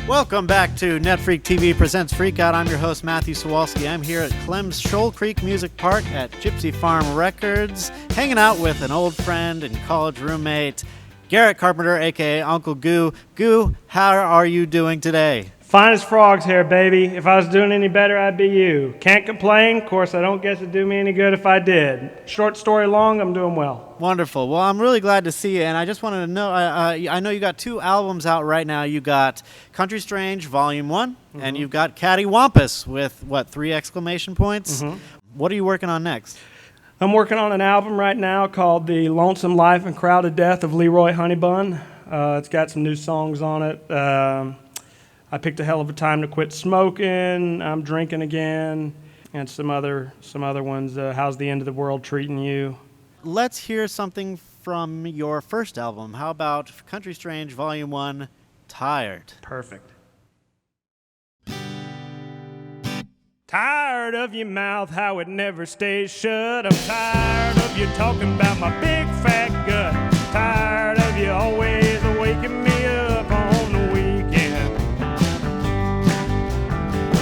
Welcome back to NETFREQtv presents Freak Out. I'm your host, Matthew Suwalski. I'm here at Clem's Shoal Creek Music Park at Gypsy Farm Records, hanging out with an old friend and college roommate, Garrett Carpenter, a.k.a. Uncle Goo. Goo, how are you doing today? Fine as frogs here, baby. If I was doing any better, I'd be you. Can't complain. Of course, I don't guess it'd do me any good if I did. Short story long, I'm doing well. Wonderful. Well, I'm really glad to see you, and I just wanted to know, I know you got two albums out right now. You got Country Strange Volume 1, and you've got Cattywampus with, 3 exclamation points? What are you working on next? I'm working on an album right now called The Lonesome Life and Crowded Death of Leroy Honeybun. It's got some new songs on it. I picked a hell of a time to quit smoking. I'm drinking again, and some other ones. How's the End of the World treating you? Let's hear something from your first album. How about Country Strange Volume 1, Tired? Perfect. Tired of your mouth, how it never stays shut. I'm tired of you talking about my big fat gut. Tired of you always waking me up on the weekend.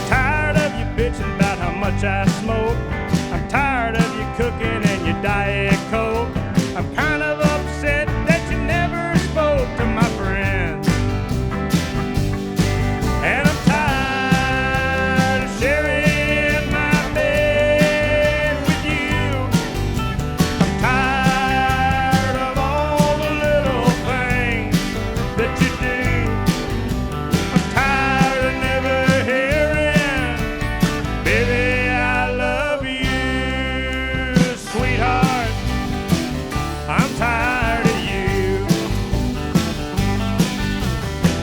Tired of you bitching about how much I smoke. I'm tired of you cooking and your Diet Coke. I'm kind of upset that you never spoke to my friends. And I'm tired of sharing my bed with you. I'm tired of all the little things that you do. I'm tired of never hearing, baby, I love you, sweetheart. I'm tired of you.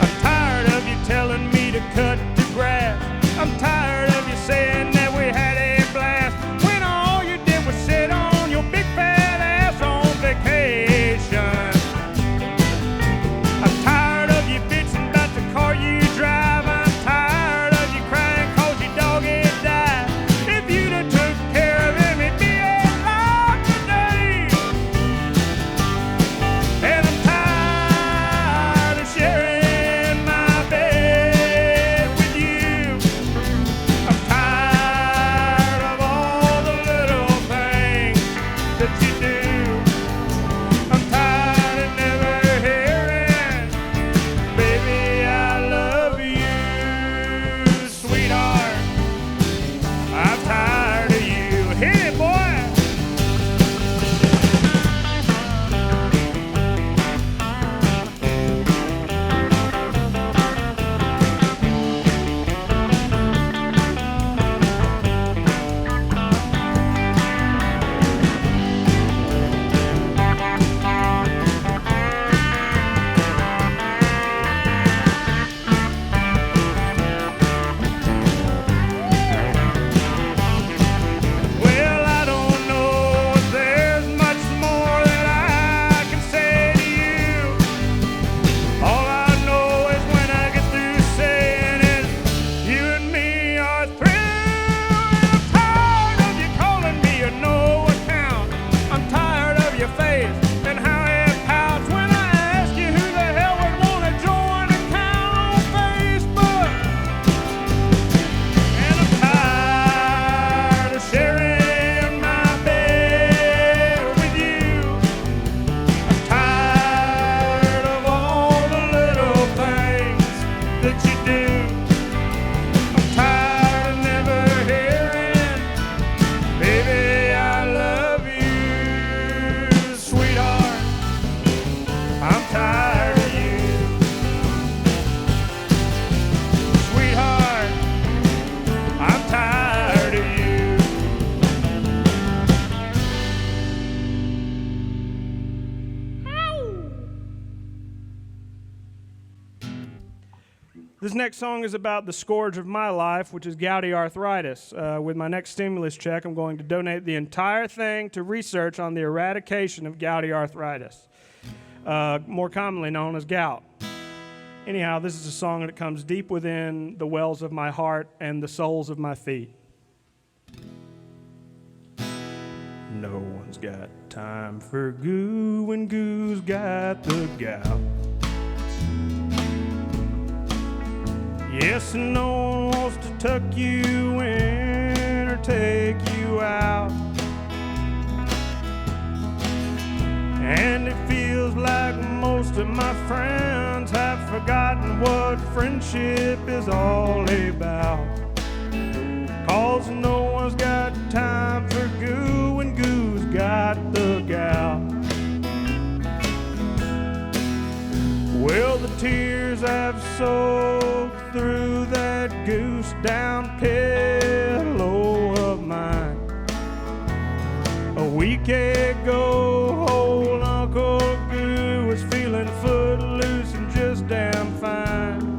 I'm tired of you telling me to cut the grass. I'm tired of you saying that we had a blast when all you did was sit on your big fat ass on vacation. I'm tired of you bitching about the car you drive. I'm tired of you crying 'cause your dog had died. If you'd have took care of him, he'd be alive today. And I'm tired of sharing my bed with you. I'm tired of all the little things that you do. I'm tired of never hearing, baby, I love you, sweetheart. I'm tired of you. Hit it, boy. Well, I don't know if there's much more that I can say to you. All I know is when I get through saying it, you and me are through. I'm tired of you calling me a no account. I'm tired of your face and how it pouts when I ask you who the hell would want to join an account on Facebook. And I'm tired of sharing my bed with you. I'm tired of all the little things that you do. I'm tired of never hearing, baby, I love you, sweetheart. I'm tired of you, sweetheart. I'm tired of you. This next song is about the scourge of my life, which is gouty arthritis. With my next stimulus check, I'm going to donate the entire thing to research on the eradication of gouty arthritis, more commonly known as gout. Anyhow, this is a song that comes deep within the wells of my heart and the soles of my feet. No one's got time for goo when goo's got the gout. Yes, and no one wants to tuck you in or take you out. And it feels like most of my friends have forgotten what friendship is all about. 'Cause no one's got time for goo when goo's got the gout. Well, the tears I've soaked through that goose down pillow of mine. A week ago, old Uncle Goo was feeling footloose and just damn fine.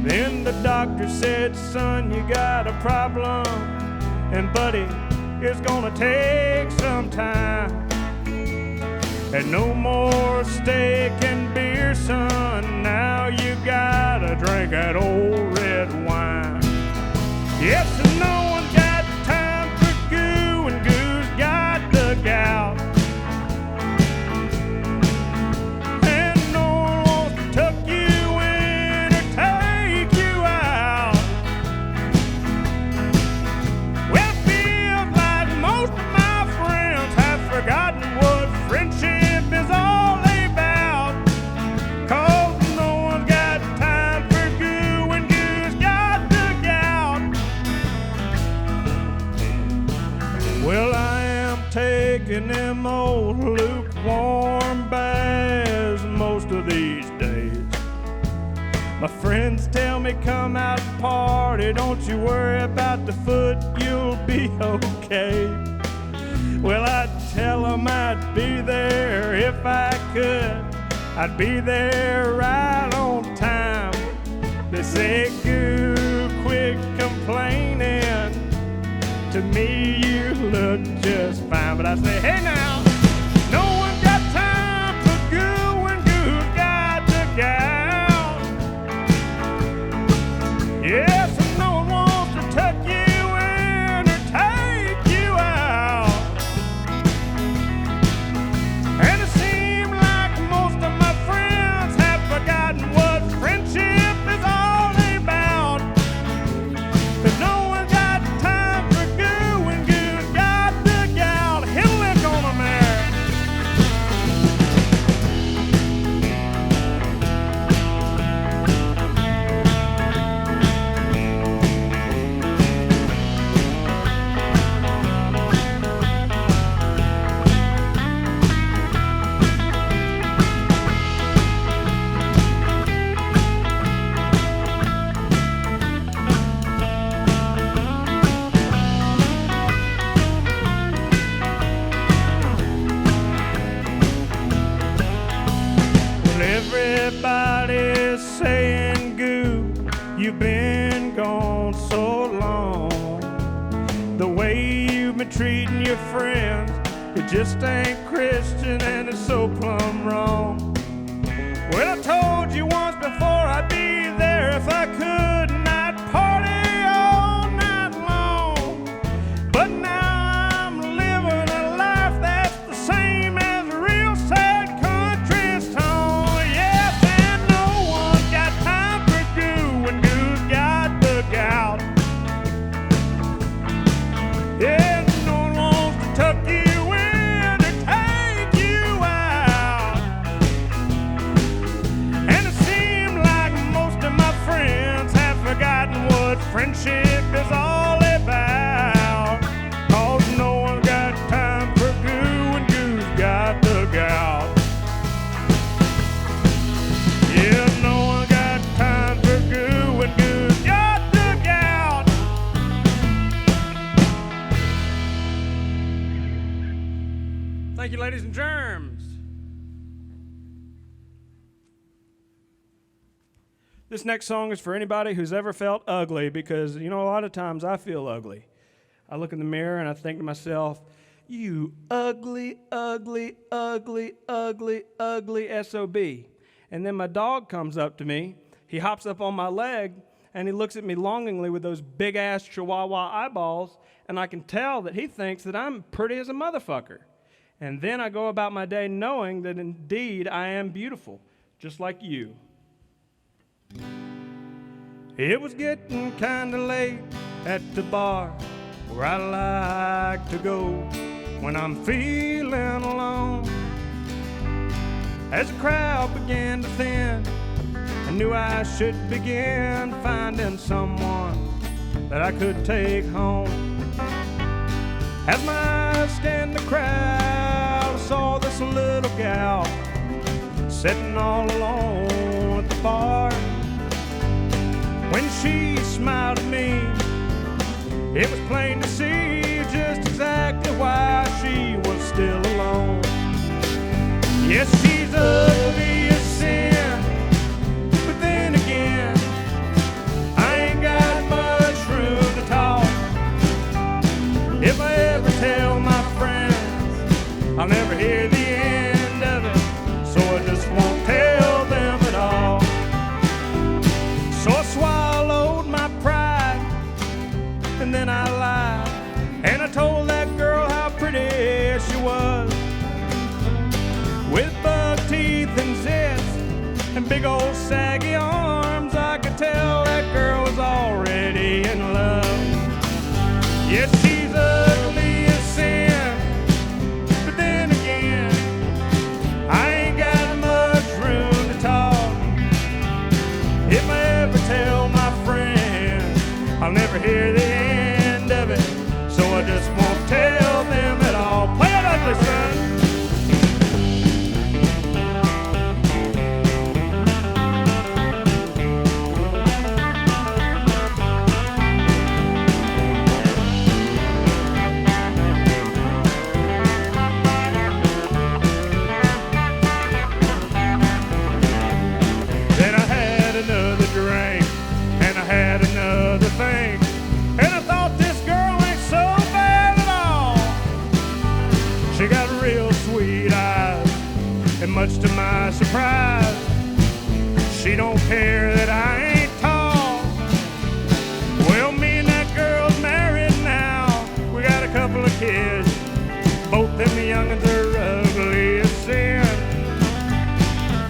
Then the doctor said, son, you got a problem, and buddy, it's gonna take some time. And no more steak and beer, son, now you gotta drink that old red wine. Yes, and no one got time for goo, and goo's got the gout. And no one wants to tuck you in or take you out. Well, it feels like most of my friends have forgotten what friendship is all about. 'Cause no one's got time for goo when goo's got the gout. Well, I am taking them old lukewarm baths most of these days. My friends tell me come out and party, don't you worry about the foot, you'll be okay. Well, I'd tell them I'd be there if I could. I'd be there right on time. They say, goo, quit complaining. To me, you look just fine. But I say, hey now, no one got time for goo when goo's got the gout. Yes, and no one wants to tuck you in or take you out. And it seems like most of my friends have forgotten what friendship is all about. But no one got time for goo when goo's got the gout. Hit a lick on them there. Well, everybody's saying, goo, you've been gone so long. The way you've been treating your friends, it just ain't Christian and it's so plumb wrong. Well, I told you once before I'd be there if I could, and I'd party all night long. But now I'm living a life that's the same as a real sad country song. Yes, and no one got time for goo when goo's got the gout. Yeah, no one wants to tuck you in or take you out. And it seems like most of my friends have forgotten what friendship is all about. 'Cause no one's got time for goo when goo's got the gout. Yeah, no one got time for goo when goo's got the gout. Thank you, ladies and germs. This next song is for anybody who's ever felt ugly, because, you know, a lot of times I feel ugly. I look in the mirror and I think to myself, you ugly, ugly, ugly, ugly, ugly SOB. And then my dog comes up to me, he hops up on my leg, and he looks at me longingly with those big-ass chihuahua eyeballs, and I can tell that he thinks that I'm pretty as a motherfucker. And then I go about my day knowing that indeed I am beautiful, just like you. It was getting kinda late at the bar where I like to go when I'm feeling alone. As the crowd began to thin, I knew I should begin finding someone that I could take home. As my eyes scanned the crowd, I saw this little gal sitting all alone at the bar. When she smiled at me, it was plain to see just exactly why she was still alone. Yes, she's ugly as sin, but then again, I ain't got much room to talk. If I ever tell my friends, I'll never hear the end of it, so I just won't tell them at all. So I swallowed my pride, and then I lied, and I told that girl how pretty she was. With buck teeth and zits and big old saggy arms, I could tell that girl was already in love. Yes, she's ugly as sin, but then again, I ain't got much room to talk. If I ever tell my friends, I'll never hear the end of it, so I just won't tell them at all. Play it ugly, son. Then I had another drink, and I had another thing, and I thought this girl ain't so bad at all. She got real sweet eyes, and much to my surprise, she don't care that I ain't tall. Well, me and that girl's married now. We got a couple of kids, both them young'uns are ugly as sin.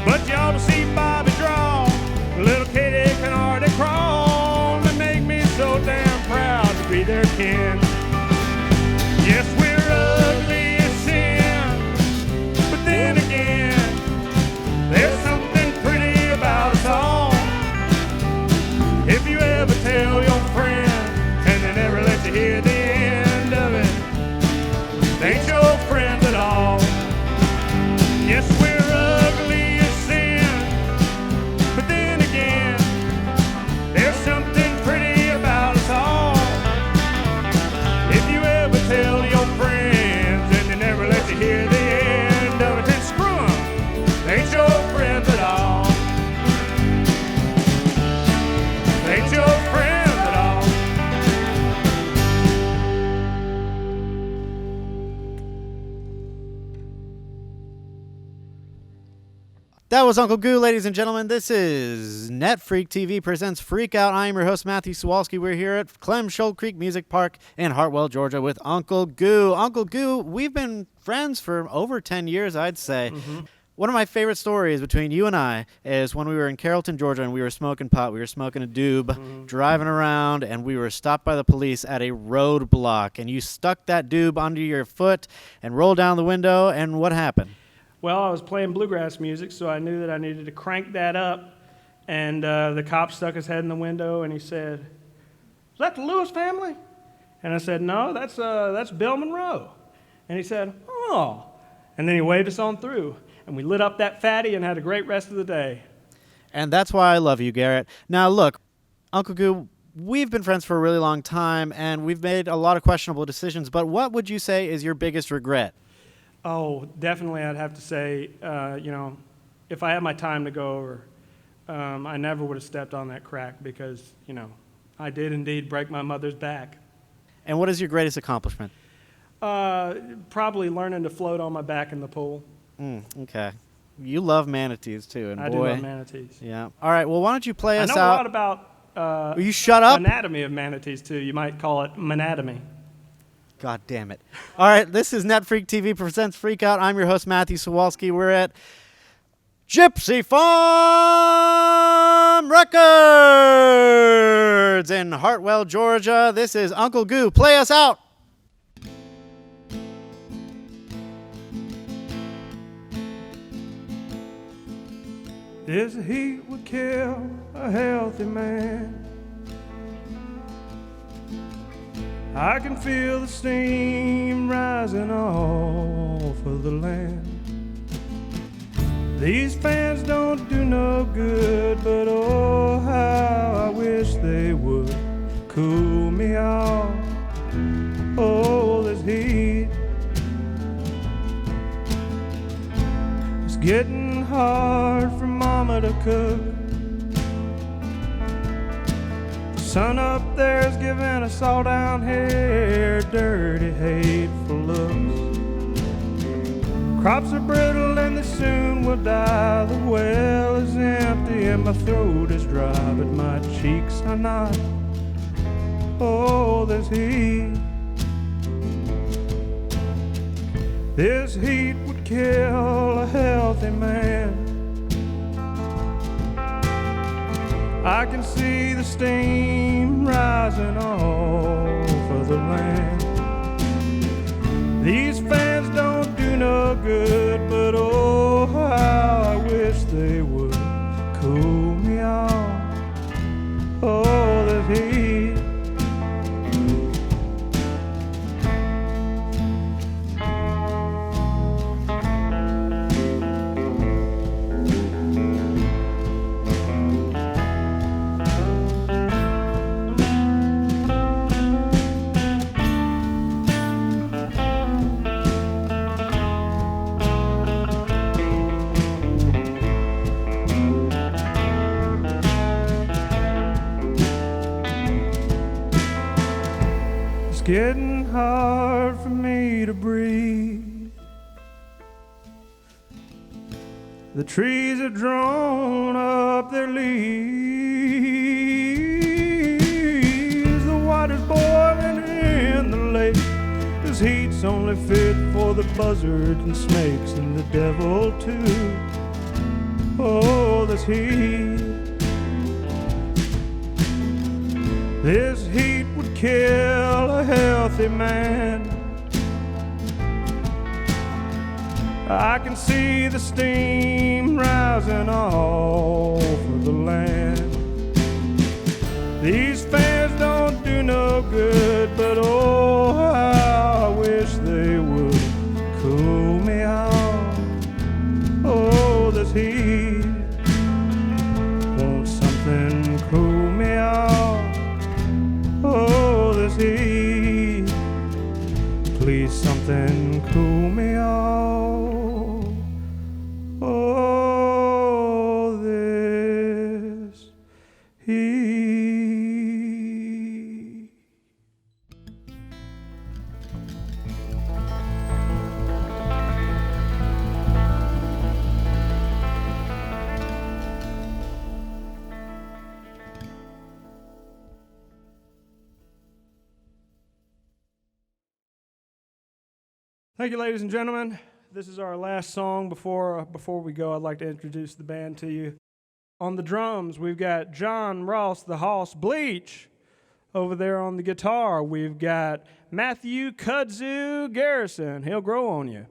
But you ought to see Bobby draw. Little kitty can hardly crawl. They make me so damn proud to be their kin. Yes, we're ugly as sin, but then again, there's something pretty about us all. If you ever tell your friends and they never let you hear the end of it, they ain't your friends at all. Yes, we're ugly as sin, but then again, there's something pretty about us all. If you ever tell your friends and they never let you hear the end of it, then screw 'em, they ain't your friends at all. They ain't your friends at all. That was Uncle Goo, ladies and gentlemen. This is NETFREQtv presents Freak Out. I am your host, Matthew Suwalski. We're here at Clem Shoal Creek Music Park in Hartwell, Georgia with Uncle Goo. Uncle Goo, we've been friends for over 10 years, I'd say. One of my favorite stories between you and I is when we were in Carrollton, Georgia, and we were smoking pot. We were smoking a doob, driving around, and we were stopped by the police at a roadblock. And you stuck that doob under your foot and rolled down the window, and what happened? Well, I was playing bluegrass music, so I knew that I needed to crank that up. And the cop stuck his head in the window, and he said, "Is that the Lewis family?" And I said, "No, that's Bill Monroe." And he said, "Oh." And then he waved us on through, and we lit up that fatty and had a great rest of the day. And that's why I love you, Garrett. Now, look, Uncle Goo, we've been friends for a really long time, and we've made a lot of questionable decisions, but what would you say is your biggest regret? Oh, definitely I'd have to say, if I had my time to go over, I never would have stepped on that crack because, I did indeed break my mother's back. And what is your greatest accomplishment? Probably learning to float on my back in the pool. Okay. You love manatees, too. And I do love manatees. Yeah. All right, well, why don't you play us out? I know a lot about Will you shut up? anatomy of manatees, too. You might call it manatomy. God damn it. All right, this is NETFREQtv presents Freak Out. I'm your host, Matthew Suwalski. We're at Gypsy Farm Records. in Hartwell, Georgia. This is Uncle Goo. Play us out. This heat would kill a healthy man. I can feel the steam rising off of the land. These fans don't do no good, but oh, how I wish they would cool me off. Oh, this heat is getting hard for Mama to cook. Sun up there's giving us all down here dirty, hateful looks. Crops are brittle and they soon will die. The well is empty and my throat is dry, but my cheeks are not. Oh, this heat. This heat would kill a healthy man. I can see the steam rising off of the land. These fans don't do no good, but oh, how I wish they would cool me off. Oh, this heat. Getting hard for me to breathe. The trees have drawn up their leaves. The water's boiling in the lake. This heat's only fit for the buzzards and snakes and the devil too. Oh, this heat. This heat would kill a healthy man. I can see the steam rising off of the land. These fans don't do no good, but oh, how I wish they would cool me off. Oh, this heat. Won't something cool me off? Oh, this heat. Please, something cool me off. Oh, this heat. Thank you, ladies and gentlemen. This is our last song. Before we go, I'd like to introduce the band to you. On the drums, we've got John Ross, the Hoss Bleach. Over there on the guitar, we've got Matthew Kudzu Garrison. He'll grow on you.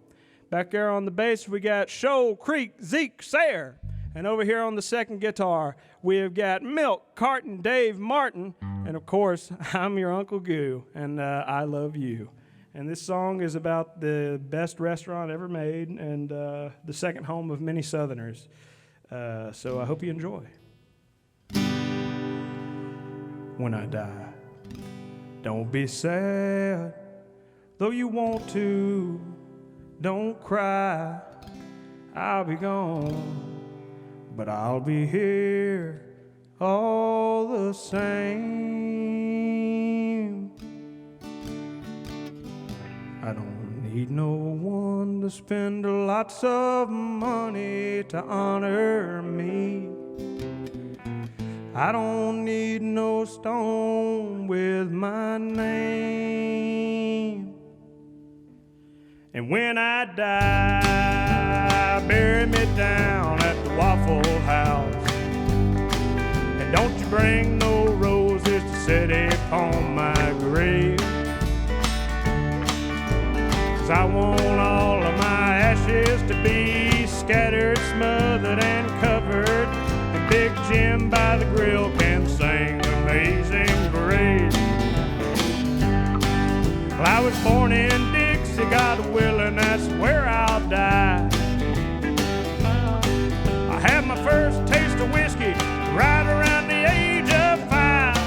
Back there on the bass, we got Shoal Creek Zeke Sayre. And over here on the second guitar, we've got Milk Carton Dave Martin. And of course, I'm your Uncle Goo, and I love you. And this song is about the best restaurant ever made and the second home of many Southerners. So I hope you enjoy. When I die, don't be sad, though you want to. Don't cry, I'll be gone, but I'll be here all the same. I don't need no one to spend lots of money to honor me. I don't need no stone with my name. And when I die, bury me down at the Waffle House. And don't you bring no roses to set upon my grave. 'Cause I want all of my ashes to be scattered, smothered, and covered. And Big Jim by the grill can sing Amazing Grace. Well, I was born in Dixie, God willing, that's where I'll die. I had my first taste of whiskey right around the age of 5.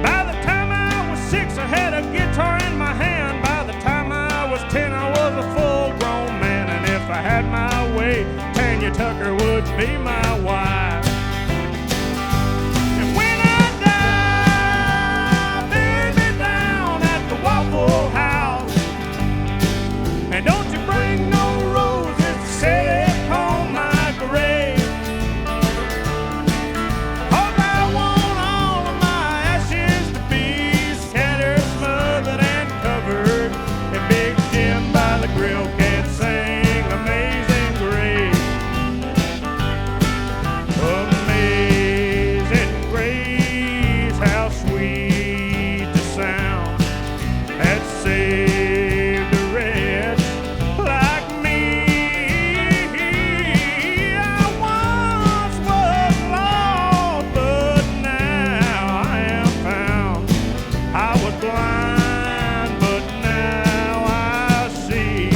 By the time I was 6, I had a guitar in my hand. By the time I was 10, I was a full-grown man. And if I had my way, Tanya Tucker would be my wife. And when I die, bury me down at the Waffle House. And don't you bring no roses to set upon my grave. 'Cause I want all of my ashes to be scattered, smothered, and covered. And Big Jim by the grill can sing Amazing Grace. Amazing grace, how sweet the sound that saved a wretch like me. I once was lost, but now I am found. I was blind, but now I see.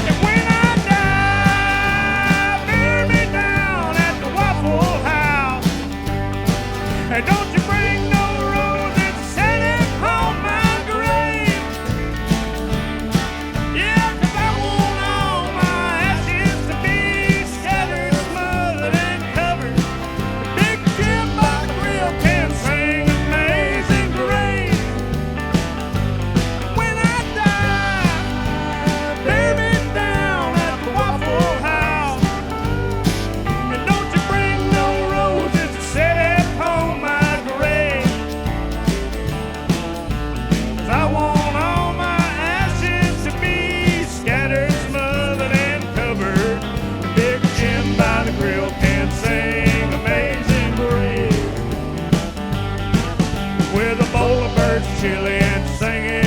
And when I die, bury me down at the Waffle House. And don't you bring no roses to set upon my grave. Yeah, 'cause I want all my ashes to be scattered, smothered, and covered. Big Jim by the grill can sing Amazing Grace. When I die, bury me down at the Waffle House. And don't you bring no roses to set upon my grave. 'Cause I want all my ashes to be scattered, smothered, and covered. Big Jim by the grill can sing Amazing Grace. With a bowl of birds chili and singing